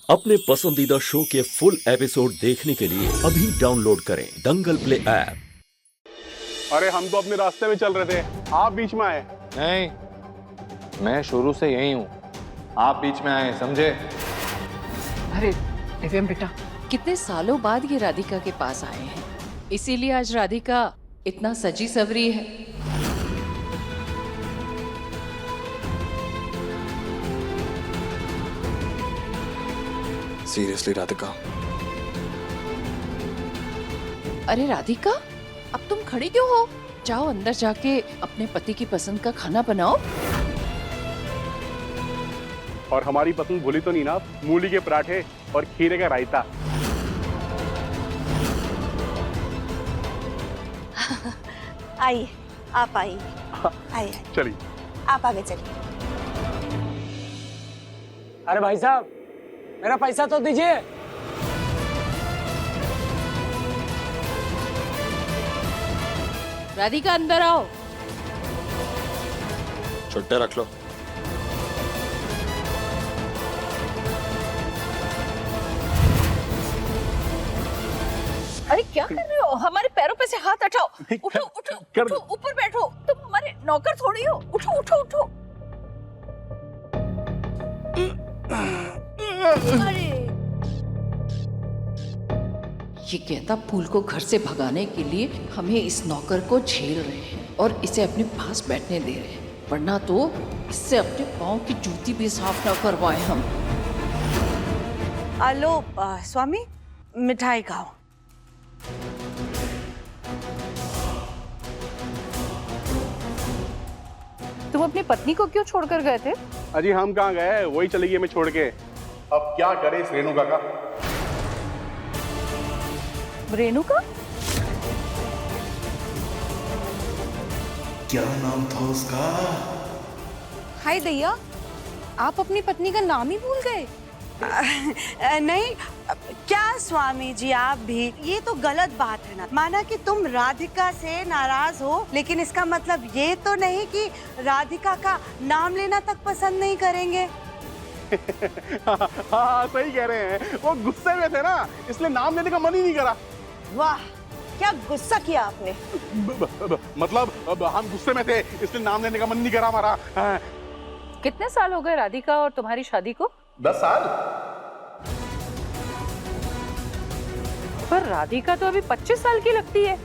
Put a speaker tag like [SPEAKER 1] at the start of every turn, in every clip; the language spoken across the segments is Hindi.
[SPEAKER 1] अपने पसंदीदा शो के फुल एपिसोड देखने के लिए अभी डाउनलोड करें दंगल प्ले ऐप।
[SPEAKER 2] अरे हम तो अपने रास्ते में चल रहे थे, आप बीच में आए।
[SPEAKER 3] नहीं, मैं शुरू से यही हूँ, आप बीच में आए, समझे?
[SPEAKER 4] अरे दिव्यम बेटा, कितने सालों बाद ये राधिका के पास आए हैं, इसीलिए आज राधिका इतना सजी सवरी है।
[SPEAKER 5] सीरियसली राधिका?
[SPEAKER 4] अरे राधिका, अब तुम खड़ी क्यों हो? जाओ अंदर जाके अपने पति की पसंद का खाना बनाओ।
[SPEAKER 2] और हमारी पसंद भूली तो नहीं ना, मूली के पराठे और खीरे का रायता।
[SPEAKER 6] आइए, आप आइए, आइए,
[SPEAKER 2] चलिए
[SPEAKER 6] आप आगे चलिए।
[SPEAKER 7] अरे भाई साहब, मेरा पैसा तो दीजिए।
[SPEAKER 4] राधिका अंदर आओ।
[SPEAKER 5] छुट्टे रख लो।
[SPEAKER 4] अरे क्या कर रहे हो? हमारे पैरों पे से हाथ हटाओ। उठो उठो उठो, ऊपर बैठो। तुम हमारे नौकर थोड़ी हो। उठो उठो उठो। अरे ये गेंदा फूल को घर से भगाने के लिए हमें इस नौकर को झेल रहे हैं और इसे अपने पास बैठने दे रहे हैं, वरना तो इससे अपने पाँव की जूती भी साफ ना करवाए हम।
[SPEAKER 6] लो स्वामी, मिठाई खाओ।
[SPEAKER 4] तुम अपनी पत्नी को क्यों छोड़कर गए थे?
[SPEAKER 2] अजी हम कहाँ गए, वही चली गई हमें छोड़ के। अब क्या करे इस रेणुका का।
[SPEAKER 4] रेणुका?
[SPEAKER 8] क्या नाम था उसका?
[SPEAKER 6] हाय दैया, आप अपनी पत्नी का नाम ही भूल गए। नहीं, क्या स्वामी जी, आप भी ये तो गलत बात है ना। माना कि तुम राधिका से नाराज हो, लेकिन इसका मतलब ये तो नहीं कि राधिका का नाम लेना तक पसंद नहीं करेंगे।
[SPEAKER 2] हाँ सही कह रहे हैं, वो गुस्से में थे ना, इसलिए नाम लेने का मन ही नहीं करा।
[SPEAKER 6] वाह, क्या गुस्सा किया आपने।
[SPEAKER 2] मतलब अब हम गुस्से में थे, इसलिए नाम लेने का मन नहीं करा हमारा।
[SPEAKER 4] कितने साल हो गए राधिका और तुम्हारी शादी को?
[SPEAKER 2] 10 साल।
[SPEAKER 4] पर राधिका तो अभी 25 साल की लगती है,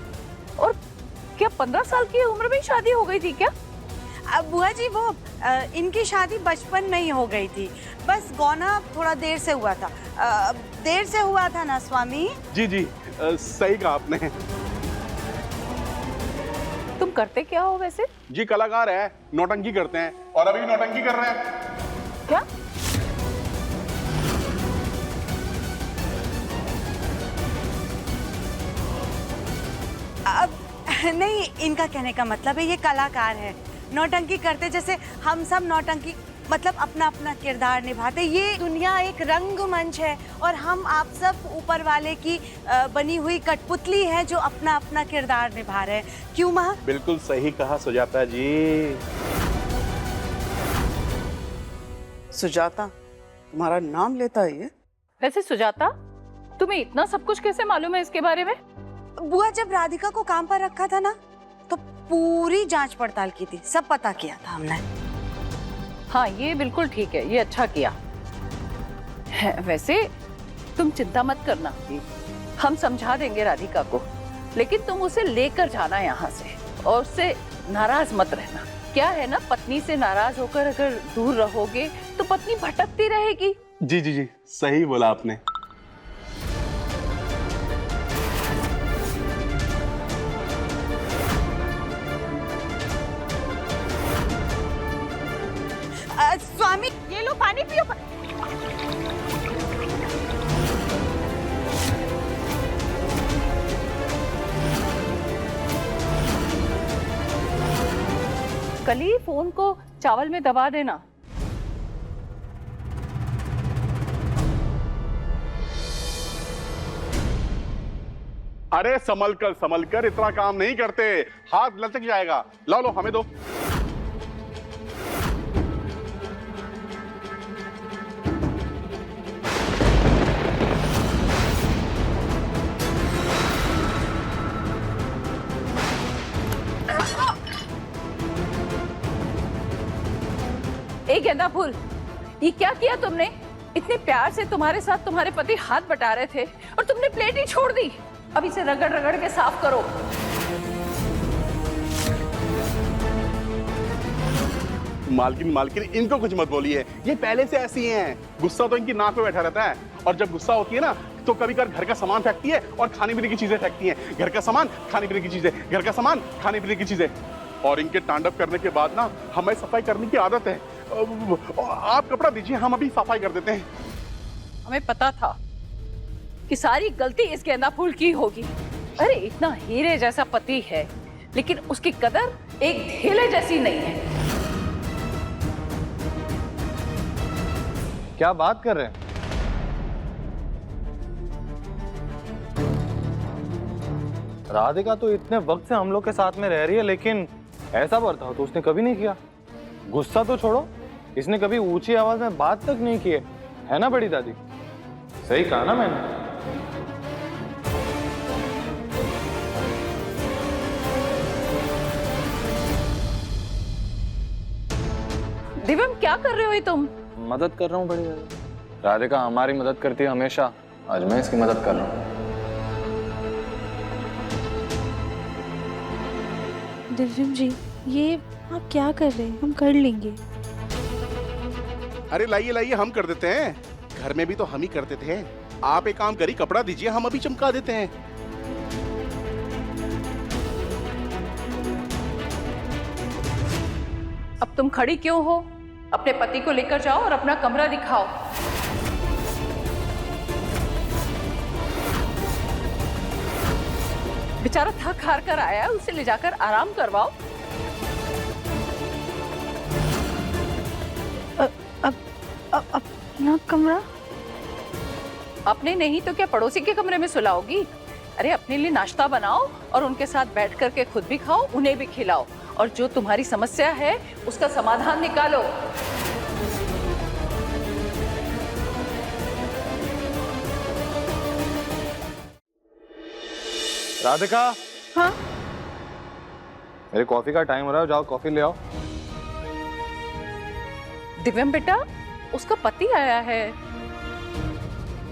[SPEAKER 4] और क्या 15 साल की उम्र में ही शादी हो गई थी क्या?
[SPEAKER 6] अब बुआ जी, वो इनकी शादी बचपन में ही हो गई थी, बस गौना थोड़ा देर से हुआ था। देर से हुआ था ना स्वामी?
[SPEAKER 2] जी जी, सही कहा आपने।
[SPEAKER 4] तुम करते क्या हो वैसे?
[SPEAKER 2] जी कलाकार है, नौटंकी करते हैं, और अभी नौटंकी कर रहे हैं।
[SPEAKER 4] क्या?
[SPEAKER 6] अब नहीं, इनका कहने का मतलब है ये कलाकार है, नौटंकी करते जैसे हम सब नौटंकी, मतलब अपना अपना किरदार निभाते। ये दुनिया एक रंगमंच है और हम आप सब ऊपर वाले की बनी हुई कठपुतली है जो अपना अपना किरदार निभा रहे हैं। क्यों माँ?
[SPEAKER 2] बिल्कुल सही कहा सुजाता जी।
[SPEAKER 9] सुजाता तुम्हारा नाम लेता है ये?
[SPEAKER 4] वैसे सुजाता, तुम्हें इतना सब कुछ कैसे मालूम है इसके बारे में?
[SPEAKER 6] बुआ, जब राधिका को काम पर रखा था ना, तो पूरी जांच पड़ताल की थी, सब पता किया था हमने।
[SPEAKER 4] हाँ, ये बिल्कुल ठीक है, ये अच्छा किया है। वैसे तुम चिंता मत करना, हम समझा देंगे राधिका को, लेकिन तुम उसे लेकर जाना यहाँ से और उससे नाराज मत रहना। क्या है ना, पत्नी से नाराज होकर अगर दूर रहोगे तो पत्नी भटकती रहेगी।
[SPEAKER 2] जी जी जी, सही बोला आपने।
[SPEAKER 6] स्वामी,
[SPEAKER 4] ये लो पानी पियो। कल ही फोन को चावल में दबा देना।
[SPEAKER 2] अरे संभल कर इतना काम नहीं करते, हाथ लचक जाएगा। लो लो, हमें दो।
[SPEAKER 4] गेंदा फूल, ये क्या किया तुमने? इतने प्यार से तुम्हारे साथ तुम्हारे पति हाथ बटा रहे थे और तुमने प्लेट ही छोड़ दी। अब इसे रगड़ रगड़ के साफ करो।
[SPEAKER 2] मालकिन मालकिन इनको कुछ मत बोलिए, ये पहले से ऐसी हैं। गुस्सा तो इनकी नाक पे बैठा रहता है, और जब गुस्सा होती है ना तो कभी कभी घर का सामान फेंकती है और खाने पीने की चीजें फेंकती हैं। घर का सामान, खाने पीने की चीजें, घर का सामान, खाने पीने की चीजें। और इनके तांडव करने के बाद ना हमें सफाई करने की आदत है। आप कपड़ा दीजिए, हम अभी सफाई कर देते हैं।
[SPEAKER 4] हमें पता था कि सारी गलती इस गेंदा फूल की होगी। अरे इतना हीरे जैसा पति है, लेकिन उसकी कदर एक ढेले जैसी नहीं है।
[SPEAKER 3] क्या बात कर रहे हैं? राधिका तो इतने वक्त से हम लोग के साथ में रह रही है, लेकिन ऐसा बर्ताव तो उसने कभी नहीं किया। गुस्सा तो छोड़ो, इसने कभी ऊंची आवाज में बात तक नहीं की है ना बड़ी दादी? सही कहा ना मैंने?
[SPEAKER 4] दिव्यम, क्या कर रहे हो ये तुम?
[SPEAKER 3] मदद कर रहा हूँ बड़ी दादी। राधिका हमारी मदद करती है हमेशा, आज मैं इसकी मदद कर रहा हूँ।
[SPEAKER 8] दिव्यम जी, ये आप क्या कर रहे हैं? हम कर लेंगे।
[SPEAKER 2] अरे लाइए लाइए, हम कर देते हैं। घर में भी तो हम ही करते थे। आप एक काम करिए, कपड़ा दीजिए, हम अभी चमका देते हैं।
[SPEAKER 4] अब तुम खड़ी क्यों हो? अपने पति को लेकर जाओ और अपना कमरा दिखाओ। बेचारा थक हार कर आया है, उसे ले जाकर आराम करवाओ।
[SPEAKER 8] अपना कमरा?
[SPEAKER 4] अपने नहीं तो क्या पड़ोसी के कमरे में सुलाओगी? अरे अपने लिए नाश्ता बनाओ और उनके साथ बैठ करके खुद भी खाओ, उन्हें भी खिलाओ, और जो तुम्हारी समस्या है उसका समाधान निकालो।
[SPEAKER 3] राधिका,
[SPEAKER 8] हाँ?
[SPEAKER 3] मेरे कॉफी का टाइम हो रहा है, जाओ कॉफी ले आओ।
[SPEAKER 4] दिव्यम बेटा, उसका पति आया है।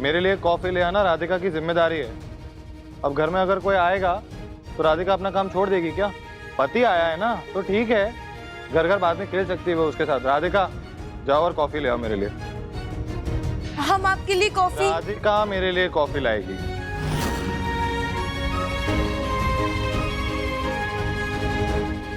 [SPEAKER 3] मेरे लिए कॉफी ले आना राधिका की जिम्मेदारी है। अब घर में अगर कोई आएगा तो राधिका अपना काम छोड़ देगी क्या? पति आया है ना तो ठीक है, घर घर बाद में खेल सकती है वो उसके साथ। राधिका जाओ और कॉफी ले आओ मेरे लिए।
[SPEAKER 6] हम आपके लिए कॉफी।
[SPEAKER 3] राधिका मेरे लिए कॉफी लाएगी।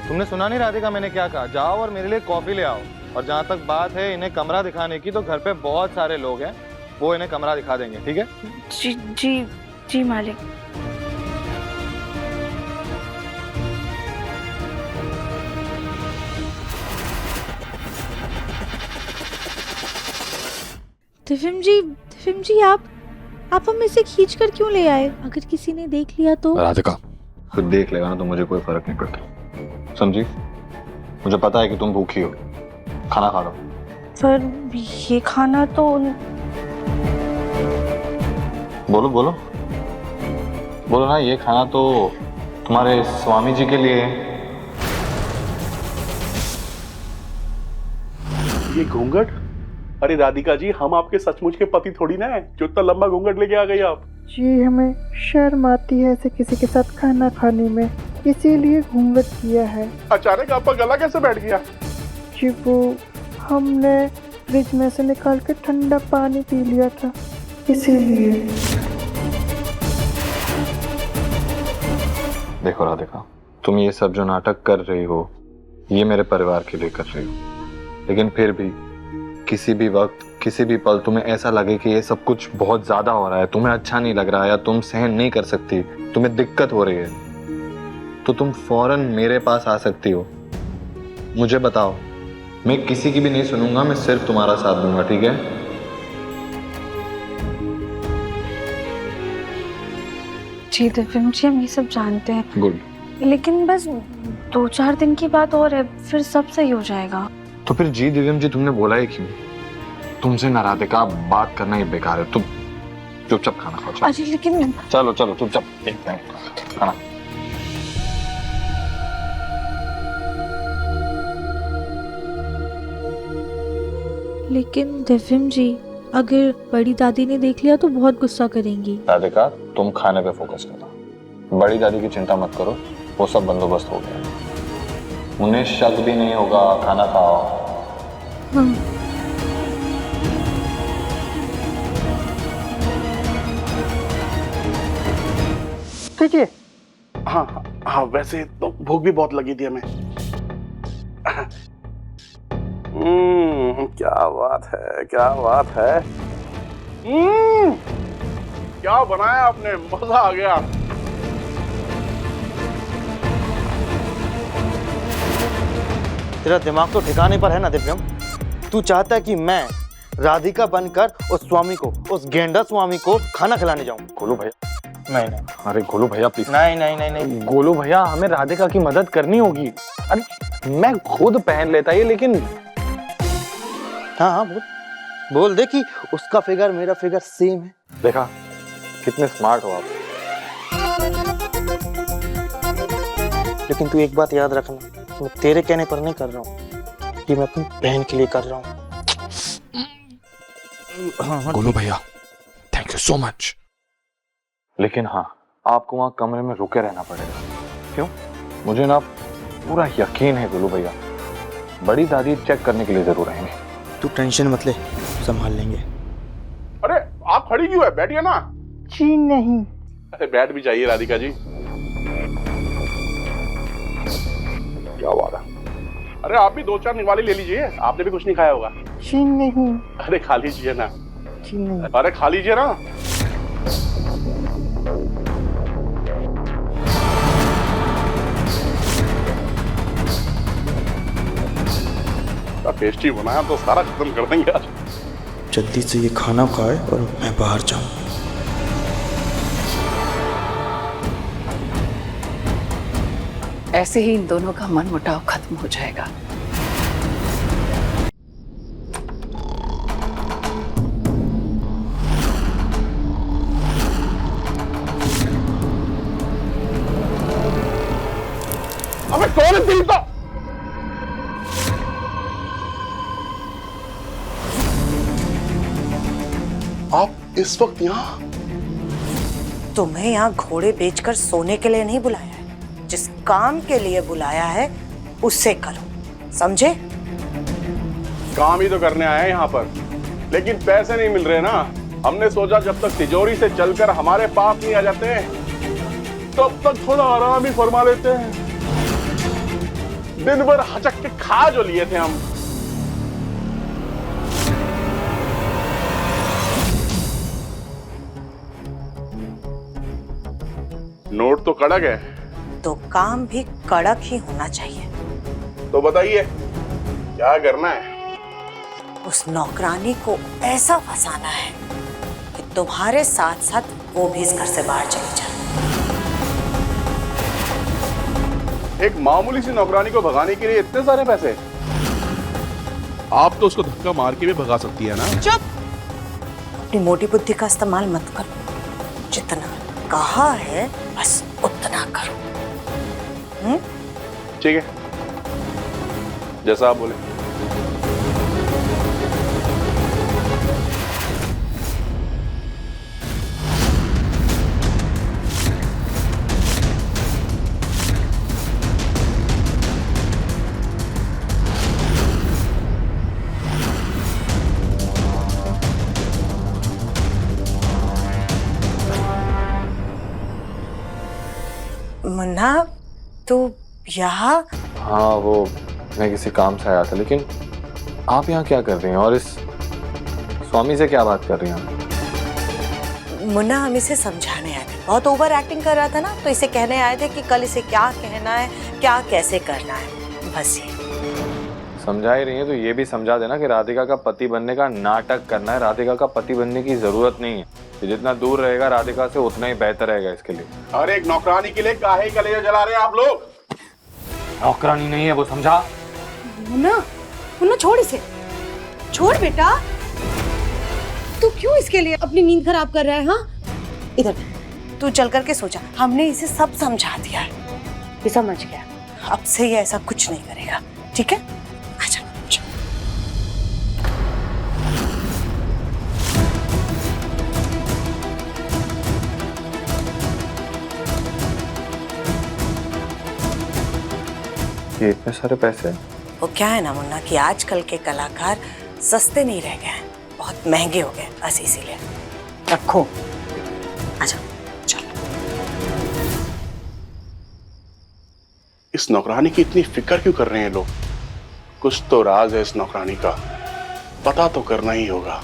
[SPEAKER 3] तुमने सुना नहीं राधिका मैंने क्या कहा? जाओ और मेरे लिए कॉफी ले आओ। और जहाँ तक बात है इन्हें कमरा दिखाने की, तो घर पे बहुत सारे लोग हैं, वो इन्हें कमरा दिखा देंगे, ठीक है?
[SPEAKER 8] जी जी जी मालिक। दिव्यम जी, आप हमें से खींच कर क्यों ले आए? अगर किसी ने देख लिया तो?
[SPEAKER 3] राधिका खुद देख लेगा ना तो मुझे कोई फर्क नहीं पड़ता, समझी? मुझे पता है कि तुम भूखी हो, खाना खा लो।
[SPEAKER 8] पर ये खाना तो...
[SPEAKER 3] बोलो बोलो बोलो ना, ये खाना तो तुम्हारे स्वामी जी के लिए है।
[SPEAKER 2] ये घूंघट? अरे राधिका जी, हम आपके सचमुच के पति थोड़ी ना है जो इतना लंबा घूंघट लेके आ गई आप।
[SPEAKER 10] जी हमें शर्म आती है ऐसे किसी के साथ खाना खाने में, इसीलिए घूंघट किया है।
[SPEAKER 2] अचानक आपका गला कैसे बैठ गया?
[SPEAKER 10] जी वो हमने फ्रिज में से निकाल के ठंडा पानी पी लिया था, इसीलिए।
[SPEAKER 3] देखो राधिका, तुम ये सब जो नाटक कर रही हो ये मेरे परिवार के लिए कर रही हो, लेकिन फिर भी किसी भी वक्त किसी भी पल तुम्हें ऐसा लगे कि ये सब कुछ बहुत ज्यादा हो रहा है, तुम्हें अच्छा नहीं लग रहा है या तुम सहन नहीं कर सकती, तुम्हें दिक्कत हो रही है, तो तुम फौरन मेरे पास आ सकती हो। मुझे बताओ, मैं किसी की भी नहीं सुनूंगा, मैं सिर्फ तुम्हारा साथ दूंगा, ठीक है?
[SPEAKER 8] जी दिव्यम जी, हम ये सब जानते हैं।
[SPEAKER 3] गुड।
[SPEAKER 8] लेकिन बस 2-4 दिन की बात और है, फिर सब सही हो जाएगा।
[SPEAKER 3] तो फिर जी दिव्यम जी तुमने बोला ही क्यों? तुमसे ना राधिका बात करना ही बेकार है, तुम चुपचाप खाना खाओ।
[SPEAKER 8] अरे लेकिन...
[SPEAKER 3] चलो चलो चुपचाप एक मिनट खाना।
[SPEAKER 8] लेकिन दिव्यम जी, अगर बड़ी दादी ने देख लिया तो बहुत गुस्सा करेंगी।
[SPEAKER 3] राधिका, तुम खाने पे फोकस करो, बड़ी दादी की चिंता मत करो, वो सब बंदोबस्त हो गया। उन्हें शक भी नहीं होगा, खाना खाओ।
[SPEAKER 8] हाँ।
[SPEAKER 2] ठीक है। हाँ हाँ, वैसे तो भूख भी बहुत लगी थी हमें। क्या बात है, क्या बात है। क्या बनाया आपने, मजा आ गया।
[SPEAKER 11] तेरा दिमाग तो ठिकाने पर है ना दिव्यम? तू चाहता है कि मैं राधिका बनकर उस स्वामी को, उस गेंडा स्वामी को खाना खिलाने जाऊं?
[SPEAKER 3] गोलू भैया,
[SPEAKER 11] नहीं,
[SPEAKER 3] अरे गोलू भैया प्लीज।
[SPEAKER 11] नहीं।
[SPEAKER 3] गोलू भैया, हमें राधिका की मदद करनी होगी। अरे मैं खुद पहन लेता ये, लेकिन
[SPEAKER 11] हाँ, बोल दे कि उसका फिगर मेरा फिगर सेम है।
[SPEAKER 3] देखा कितने स्मार्ट हो आप।
[SPEAKER 11] लेकिन तू एक बात याद रखना, मैं तेरे कहने पर नहीं कर रहा हूँ, ये मैं अपनी बहन के लिए कर रहा हूँ।
[SPEAKER 5] गोलू भैया, थैंक यू सो मच।
[SPEAKER 3] लेकिन हाँ, आपको वहाँ कमरे में रुके रहना पड़ेगा। क्यों? मुझे ना पूरा यकीन है गोलू भैया, बड़ी दादी चेक करने के लिए जरूर आएंगे।
[SPEAKER 11] तू टेंशन मत ले, संभाल लेंगे।
[SPEAKER 2] अरे आप खड़ी क्यों है, बैठिए ना।
[SPEAKER 10] जी नहीं।
[SPEAKER 2] अरे बैठ भी जाइए राधिका जी। क्या बात है। अरे आप भी 2-4 निवाले ले लीजिए, आपने भी कुछ नहीं खाया होगा।
[SPEAKER 10] जी नहीं।
[SPEAKER 2] अरे खा लीजिए ना।
[SPEAKER 10] जी नहीं।
[SPEAKER 2] अरे खा लीजिए ना। टेस्टी बनाया तो सारा खत्म कर देंगे आज।
[SPEAKER 11] जल्दी से ये खाना खाए और मैं बाहर जाऊं।
[SPEAKER 4] ऐसे ही इन दोनों का मनमुटाव खत्म हो जाएगा।
[SPEAKER 2] अबे कौन है दिल का? आप इस वक्त यहाँ?
[SPEAKER 6] तुम्हें यहाँ घोड़े बेचकर सोने के लिए नहीं बुलाया है, जिस काम के लिए बुलाया है उससे करो, समझे?
[SPEAKER 2] काम ही तो करने आए हैं यहाँ पर, लेकिन पैसे नहीं मिल रहे ना। हमने सोचा जब तक तिजोरी से चलकर हमारे पास नहीं आ जाते तब तक थोड़ा आराम ही फरमा लेते हैं। दिन भर हचक के खा जो लिए थे हम। नोट तो कड़क है,
[SPEAKER 6] तो काम भी कड़क ही होना चाहिए।
[SPEAKER 2] तो बताइए क्या करना है?
[SPEAKER 6] उस नौकरानी को ऐसा फंसाना है कि तुम्हारे साथ साथ वो भी इस घर से बाहर चली जाए।
[SPEAKER 2] एक मामूली सी नौकरानी को भगाने के लिए इतने सारे पैसे? आप तो उसको धक्का मार के भी भगा सकती है ना।
[SPEAKER 6] चुप! अपनी मोटी बुद्धि का इस्तेमाल मत करो, जितना कहा है बस उतना करो।
[SPEAKER 2] ठीक है, जैसा आप बोले।
[SPEAKER 6] मुन्ना, तू यहाँ?
[SPEAKER 3] हाँ, वो मैं किसी काम से आया था, लेकिन आप यहाँ क्या कर रही हैं और इस स्वामी से क्या बात कर रही हैं?
[SPEAKER 6] मुन्ना, हम इसे समझाने आए थे, बहुत ओवर एक्टिंग कर रहा था ना, तो इसे कहने आए थे कि कल इसे क्या कहना है, क्या कैसे करना है, बस ये।
[SPEAKER 3] समझा ही रही है तो ये भी समझा देना कि राधिका का पति बनने का नाटक करना है। राधिका का पति बनने की जरूरत नहीं है, जितना दूर रहेगा राधिका से उतना ही बेहतर रहेगा इसके लिए।
[SPEAKER 2] अरे एक नौकरानी के लिए काहे कलेजा जला रहे हैं आप लोग?
[SPEAKER 3] नौकरानी नहीं है वो, समझा?
[SPEAKER 6] मुन्ना, मुन्ना छोड़ इसे, छोड़ बेटा। तू क्यों इसके लिए अपनी नींद खराब कर रहा है? हाँ, इधर तू चल करके सोचा, हमने इसे सब समझा दिया है, ये समझ गया। अब से ये ऐसा कुछ नहीं करेगा, ठीक है? आजा,
[SPEAKER 3] ये इतने सारे पैसे?
[SPEAKER 6] वो क्या है ना मुन्ना कि आजकल के कलाकार सस्ते नहीं रह गए हैं, बहुत महंगे हो गए, बस इसीलिए। रखो। अच्छा चलो।
[SPEAKER 2] इस नौकरानी की इतनी फिक्र क्यों कर रहे हैं लोग? कुछ तो राज है इस नौकरानी का, पता तो करना ही होगा।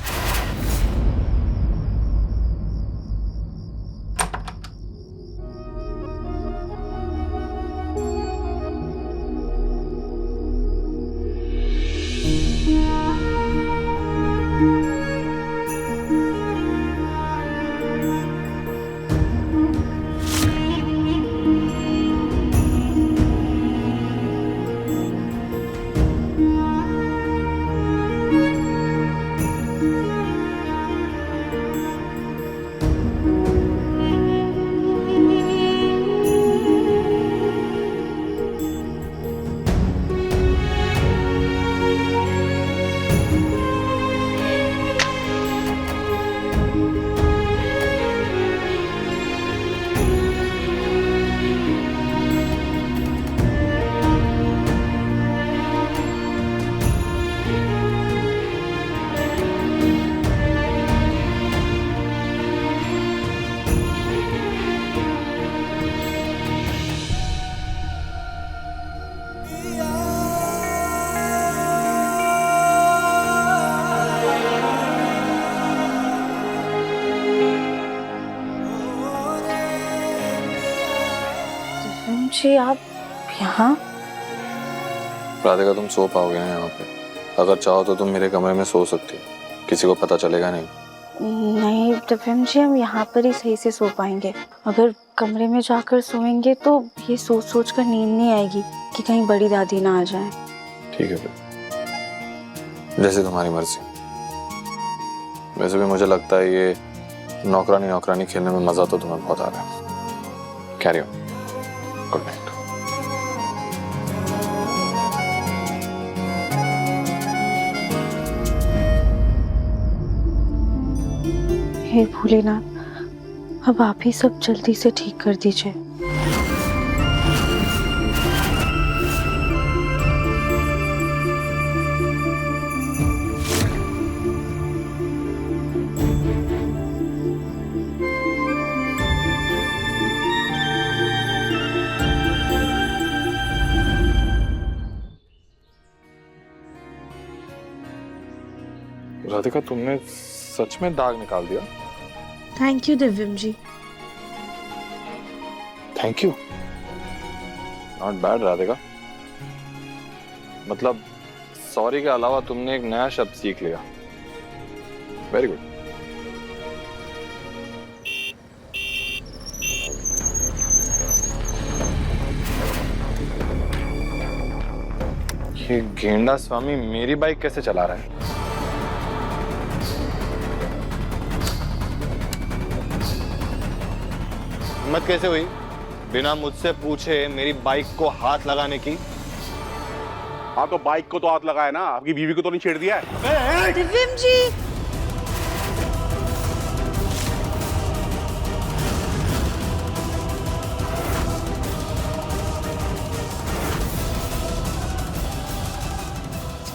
[SPEAKER 8] जी आप यहाँ?
[SPEAKER 3] राधिका तुम सो पाओगे ना यहाँ पे? अगर चाहो तो तुम मेरे कमरे में सो सकती हो, किसी को पता चलेगा नहीं।
[SPEAKER 8] नहीं दिव्यम जी, हम यहाँ पर ही सही से सो पाएंगे। अगर कमरे में जाकर सोएंगे तो ये सोच सोच कर नींद नहीं आएगी कि कहीं बड़ी दादी ना आ जाए।
[SPEAKER 3] ठीक है फिर, जैसे तुम्हारी मर्जी। वैसे भी मुझे लगता है ये नौकरानी नौकरानी खेलने में मजा तो तुम्हें बहुत आ रहा है। Carry on, good night.
[SPEAKER 8] हे भोलेनाथ, अब आप ही सब जल्दी से ठीक कर दीजिए।
[SPEAKER 3] राधिका, तुमने सच में दाग निकाल दिया?
[SPEAKER 8] Thank you Divyam ji.
[SPEAKER 3] Thank you, not bad Radhika. मतलब सॉरी के अलावा तुमने एक नया शब्द सीख लिया। Very good. ये गेंडा स्वामी मेरी बाइक कैसे चला रहा है? हिम्मत कैसे हुई बिना मुझसे पूछे मेरी बाइक को हाथ लगाने की?
[SPEAKER 2] हाँ तो बाइक को तो हाथ लगाया ना, आपकी बीवी को तो नहीं छेड़ दिया है?
[SPEAKER 8] दिव्यम जी,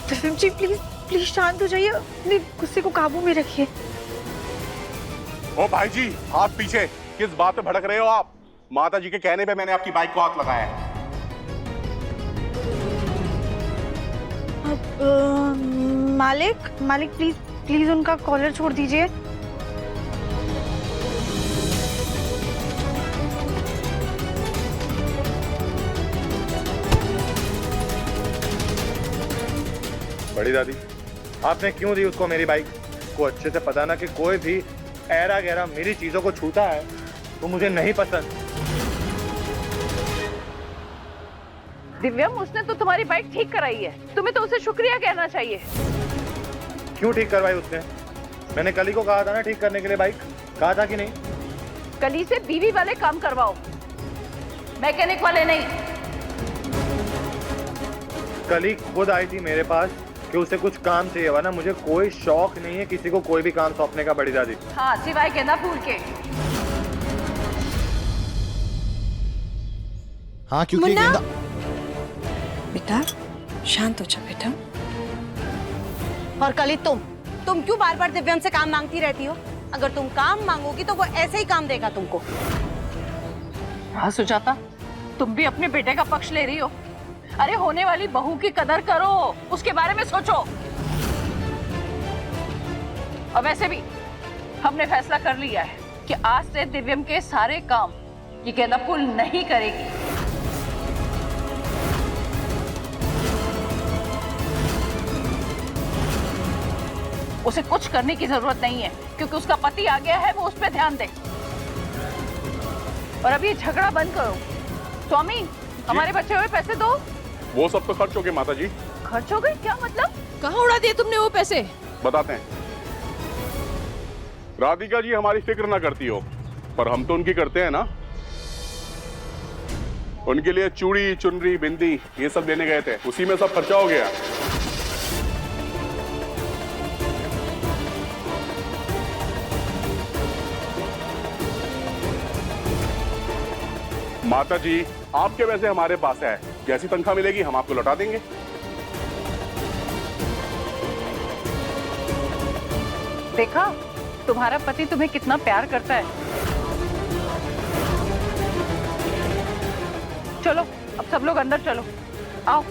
[SPEAKER 8] दिव्यम जी प्लीज प्लीज शांत हो जाइए, अपने गुस्से को काबू में रखिए।
[SPEAKER 2] ओ भाई जी, हाथ पीछे, किस बात पे भड़क रहे हो आप? माता जी के कहने पे मैंने आपकी बाइक को हाथ लगाया है।
[SPEAKER 8] मालिक प्लीज प्लीज उनका कॉलर छोड़ दीजिए।
[SPEAKER 11] बड़ी दादी, आपने क्यों दी उसको मेरी बाइक? को अच्छे से पता ना कि कोई भी ऐरा गहरा मेरी चीजों को छूता है तो मुझे नहीं पसंद।
[SPEAKER 4] दिव्यम, उसने तो तुम्हारी बाइक ठीक कराई है, तुम्हें तो उसे शुक्रिया कहना चाहिए।
[SPEAKER 11] क्यों ठीक करवाई उसने? मैंने कल ही को कहा था ना ठीक करने के लिए बाइक, कहा था कि नहीं?
[SPEAKER 4] कली से बीवी वाले काम करवाओ, मैकेनिक वाले नहीं।
[SPEAKER 11] कल ही खुद आई थी मेरे पास कि उसे कुछ काम चाहिए, वरना मुझे कोई शौक नहीं है किसी को कोई भी काम सौंपने का। बड़ी दादी,
[SPEAKER 4] हाँ, सिवाय गेंदा फूल के।
[SPEAKER 5] हाँ, क्योंकि गेंदा
[SPEAKER 6] बेटा शांत हो जा बेटा। और कली तुम क्यों बार बार दिव्यम से काम मांगती रहती हो? अगर तुम काम मांगोगी तो वो ऐसे ही काम देगा तुमको।
[SPEAKER 4] हाँ सुजाता, तुम भी अपने बेटे का पक्ष ले रही हो। अरे होने वाली बहू की कदर करो, उसके बारे में सोचो। और वैसे भी हमने फैसला कर लिया है कि आज से दिव्यम के सारे काम ये गेंदा फूल नहीं करेगी। उसे कुछ करने की जरूरत नहीं है क्योंकि उसका पति आ गया है, वो उस पर ध्यान दे। और अभी झगड़ा बंद करो। स्वामी, हमारे बचे हुए पैसे दो।
[SPEAKER 2] वो सब तो खर्च हो गए माता जी।
[SPEAKER 4] खर्च हो गए? क्या मतलब?
[SPEAKER 12] कहाँ उड़ा दिए तुमने वो पैसे?
[SPEAKER 2] बताते हैं। राधिका जी हमारी फिक्र ना करती हो, पर हम तो उनकी करते हैं ना। उनके लिए चूड़ी, चुनरी, बिंदी ये सब लेने गए थे, उसी में सब खर्चा हो गया। माता जी, आपके पैसे हमारे पास है, जैसी तनख्वाह मिलेगी हम आपको लौटा देंगे।
[SPEAKER 4] देखा तुम्हारा पति तुम्हें कितना प्यार करता है। चलो अब सब लोग अंदर चलो, आओ।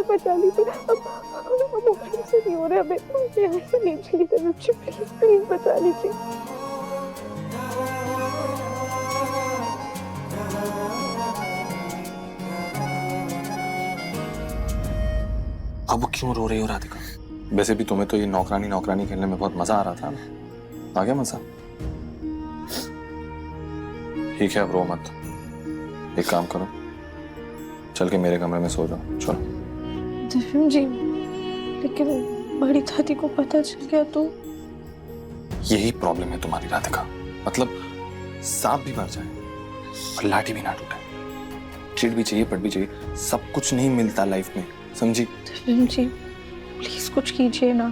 [SPEAKER 10] बचा लीजिए, अब ऑपरेशन से नहीं हो रहा, हमें यहाँ से नहीं चली तरफ। प्लीज प्लीज बचा लीजिए।
[SPEAKER 3] अब क्यों रो रही हो राधिका? वैसे भी तुम्हें तो ये नौकरानी नौकरानी खेलने में बहुत मजा आ रहा था ना। आ गया मजा? ठीक है, अब रो मत। एक काम करो, चल के मेरे कमरे में सो जाओ। चलो।
[SPEAKER 10] दिव्यम जी, लेकिन बड़ी दादी को पता चल गया तो?
[SPEAKER 3] यही प्रॉब्लम है तुम्हारी राधिका। मतलब सांप भी मर जाए और लाठी भी ना टूटे। चिढ़ भी चाहिए, पट भी चाहिए, सब कुछ नहीं मिलता लाइफ में, समझी?
[SPEAKER 10] दिव्यम जी प्लीज कुछ कीजिए ना।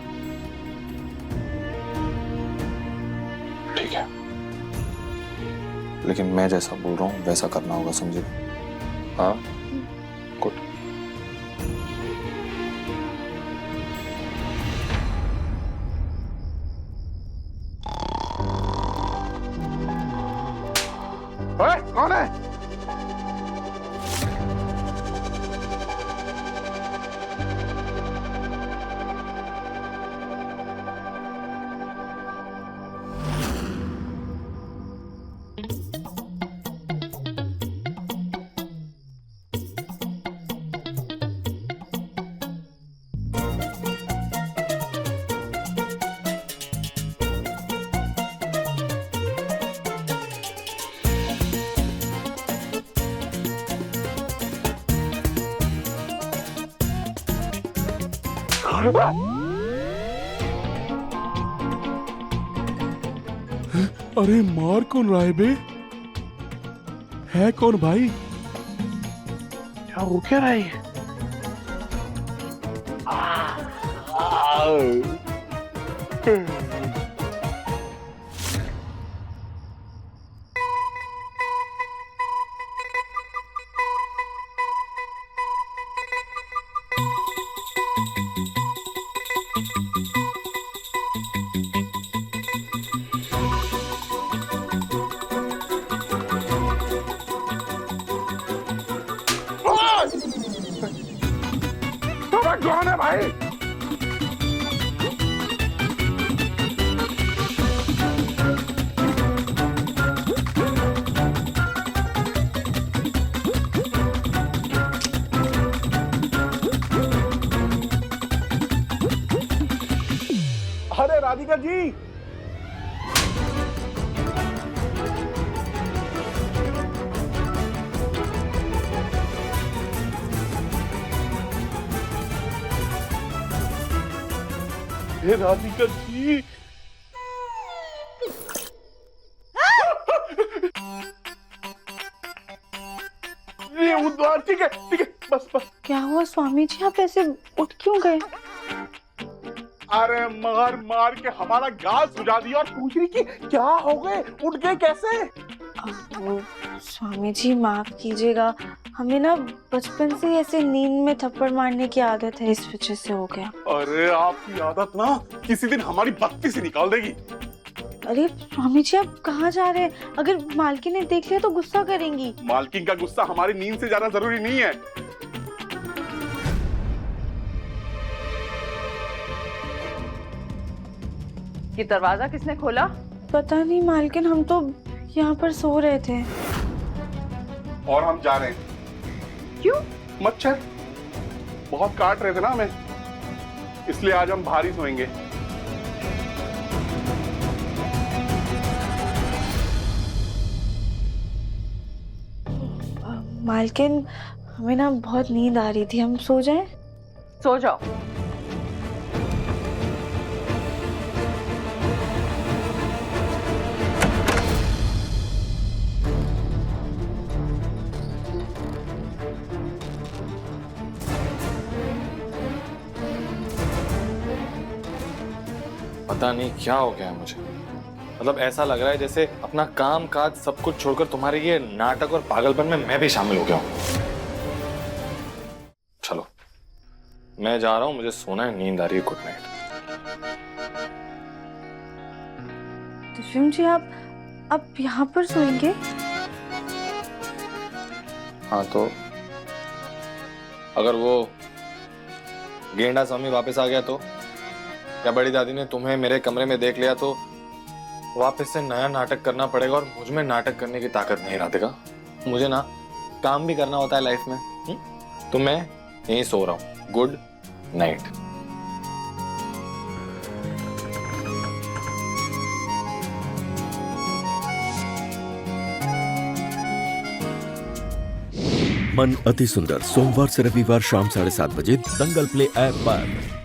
[SPEAKER 3] ठीक है, लेकिन मैं जैसा बोल रहा हूँ वैसा करना होगा, समझे? हाँ, गुड।
[SPEAKER 2] कौन है?
[SPEAKER 13] अरे मार कौन रहा है बे? है कौन भाई?
[SPEAKER 2] क्या हो क्या रहा है? अरे राधिका जी, हे राधिका जी, ये उद्वार, ठीक है ठीक है, बस बस।
[SPEAKER 8] क्या हुआ स्वामी जी, आप ऐसे उठ क्यों गए?
[SPEAKER 2] अरे मार मार के हमारा गाल सुझा दिया और पूछ रही कि क्या हो गए, उठ गए कैसे?
[SPEAKER 8] वो स्वामी जी माफ कीजिएगा, हमें ना बचपन से ऐसे नींद में थप्पड़ मारने की आदत है, इस वजह से हो गया।
[SPEAKER 2] अरे आपकी आदत ना किसी दिन हमारी बत्ती से निकाल देगी।
[SPEAKER 8] अरे स्वामी जी आप कहाँ जा रहे हैं? अगर मालकिन ने देख लिया तो गुस्सा करेंगी।
[SPEAKER 2] मालकिन का गुस्सा हमारी नींद से ज्यादा जरूरी नहीं है।
[SPEAKER 4] ये दरवाजा किसने खोला?
[SPEAKER 8] पता नहीं मालकिन, हम तो यहाँ पर सो रहे थे।
[SPEAKER 2] और हम जा रहे हैं।
[SPEAKER 4] क्यों?
[SPEAKER 2] मच्छर बहुत काट रहे थे ना हमें, इसलिए आज हम भारी सोएंगे।
[SPEAKER 8] मालकिन हमें ना बहुत नींद आ रही थी, हम सो जाएं?
[SPEAKER 4] सो जाओ।
[SPEAKER 3] पता नहीं क्या हो गया है मुझे, मतलब ऐसा लग रहा है जैसे अपना काम काज सब कुछ छोड़कर तुम्हारे ये नाटक और पागलपन में मैं भी शामिल हो गया हूं। चलो मैं जा रहा हूं, मुझे सोना है, नींद आ रही है। Good night.
[SPEAKER 8] दिव्यम जी आप यहाँ पर सोएंगे?
[SPEAKER 3] हाँ तो अगर वो गेंडा स्वामी वापस आ गया तो, या बड़ी दादी ने तुम्हें मेरे कमरे में देख लिया तो वापस से नया नाटक करना पड़ेगा, और मुझ में नाटक करने की ताकत नहीं राधिका। मुझे ना काम भी करना होता है लाइफ में। तो मैं यहीं सो रहा हूँ। Good night.
[SPEAKER 1] मन अति सुंदर सोमवार से रविवार शाम 7:30 बजे दंगल प्ले ऐप पर।